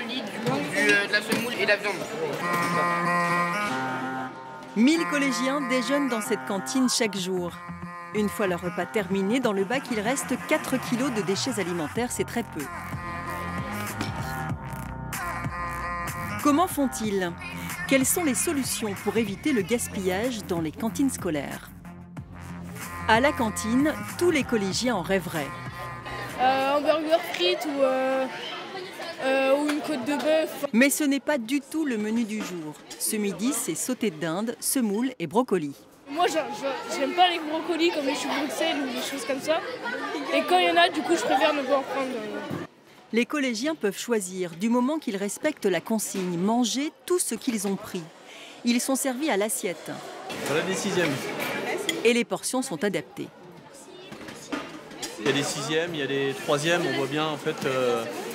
colis, de la semoule et de la viande. 1000 collégiens déjeunent dans cette cantine chaque jour. Une fois leur repas terminé, dans le bac, il reste 4 kilos de déchets alimentaires, c'est très peu. Comment font-ils? Quelles sont les solutions pour éviter le gaspillage dans les cantines scolaires? À la cantine, tous les collégiens en rêveraient. Hamburger frites ou une côte de bœuf. Mais ce n'est pas du tout le menu du jour. Ce midi, c'est sauté de dinde, semoule et brocoli. Moi, j'aime pas les brocolis comme les choux Bruxelles ou des choses comme ça. Et quand il y en a, du coup, je préfère ne pas en prendre. Les collégiens peuvent choisir, du moment qu'ils respectent la consigne, manger tout ce qu'ils ont pris. Ils sont servis à l'assiette. Voilà des sixièmes. Et les portions sont adaptées. Il y a des sixièmes, il y a des troisièmes. On voit bien, en fait,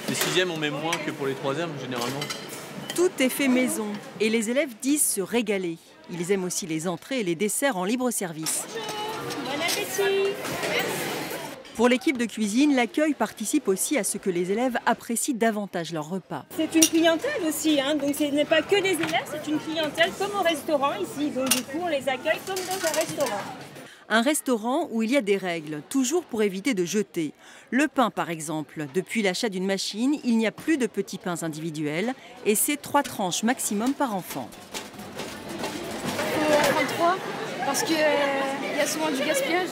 les sixièmes, on met moins que pour les troisièmes, généralement. Tout est fait maison et les élèves disent se régaler. Ils aiment aussi les entrées et les desserts en libre service. Bon appétit! Pour l'équipe de cuisine, l'accueil participe aussi à ce que les élèves apprécient davantage leur repas. C'est une clientèle aussi, donc ce n'est pas que des élèves, c'est une clientèle comme au restaurant ici. Donc du coup, on les accueille comme dans un restaurant. Un restaurant où il y a des règles, toujours pour éviter de jeter. Le pain, par exemple. Depuis l'achat d'une machine, il n'y a plus de petits pains individuels et c'est 3 tranches maximum par enfant. Il faut en prendre 3 parce qu'il y a souvent du gaspillage.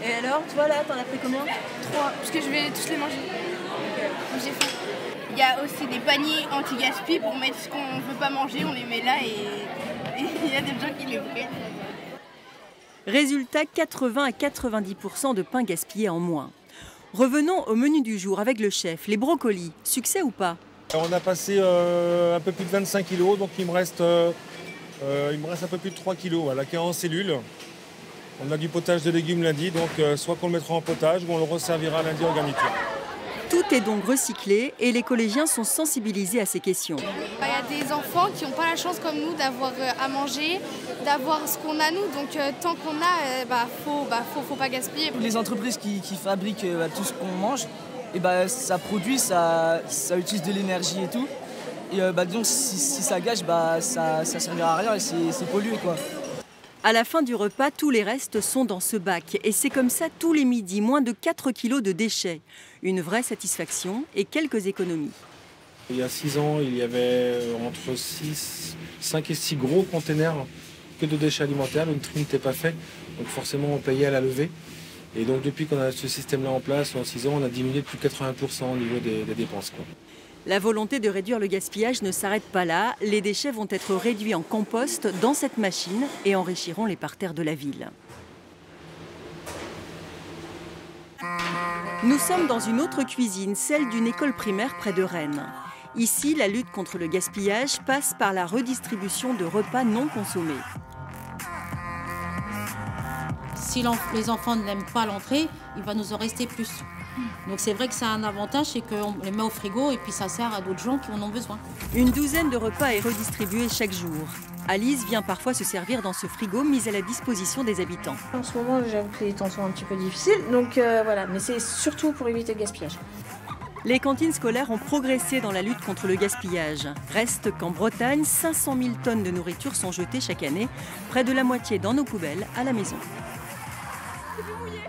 Et alors, toi là, t'en as pris combien? 3, parce que je vais tous les manger. J'ai faim. Il y a aussi des paniers anti-gaspi pour mettre ce qu'on ne veut pas manger, on les met là et il y a des gens qui les prennent. Résultat, 80 à 90% de pain gaspillé en moins. Revenons au menu du jour avec le chef, les brocolis. Succès ou pas? On a passé un peu plus de 25 kilos, donc il me reste un peu plus de 3 kilos voilà, qui est en cellule. On a du potage de légumes lundi, donc soit qu'on le mettra en potage ou on le resservira lundi en garniture. Tout est donc recyclé et les collégiens sont sensibilisés à ces questions. Il y a des enfants qui n'ont pas la chance comme nous d'avoir à manger, d'avoir ce qu'on a nous. Donc tant qu'on a, faut pas gaspiller. Les entreprises qui fabriquent tout ce qu'on mange, et ça produit, ça utilise de l'énergie et tout. Et donc si ça gâche, ça servira à rien et c'est pollué quoi. À la fin du repas, tous les restes sont dans ce bac. Et c'est comme ça tous les midis, moins de 4 kilos de déchets. Une vraie satisfaction et quelques économies. Il y a 6 ans, il y avait entre 5 et 6 gros containers que de déchets alimentaires. Le tri n'était pas fait, donc forcément on payait à la levée. Et donc depuis qu'on a ce système-là en place, en 6 ans, on a diminué de plus de 80% au niveau des dépenses, quoi. La volonté de réduire le gaspillage ne s'arrête pas là. Les déchets vont être réduits en compost dans cette machine et enrichiront les parterres de la ville. Nous sommes dans une autre cuisine, celle d'une école primaire près de Rennes. Ici, la lutte contre le gaspillage passe par la redistribution de repas non consommés. Si les enfants n'aiment pas l'entrée, il va nous en rester plus. Donc c'est vrai que c'est un avantage, c'est qu'on les met au frigo et puis ça sert à d'autres gens qui en ont besoin. Une douzaine de repas est redistribuée chaque jour. Alice vient parfois se servir dans ce frigo mis à la disposition des habitants. En ce moment, j'avoue que les temps sont un petit peu difficiles, donc voilà, mais c'est surtout pour éviter le gaspillage. Les cantines scolaires ont progressé dans la lutte contre le gaspillage. Reste qu'en Bretagne, 500 000 tonnes de nourriture sont jetées chaque année, près de la moitié dans nos poubelles à la maison. C'est plus mouillé.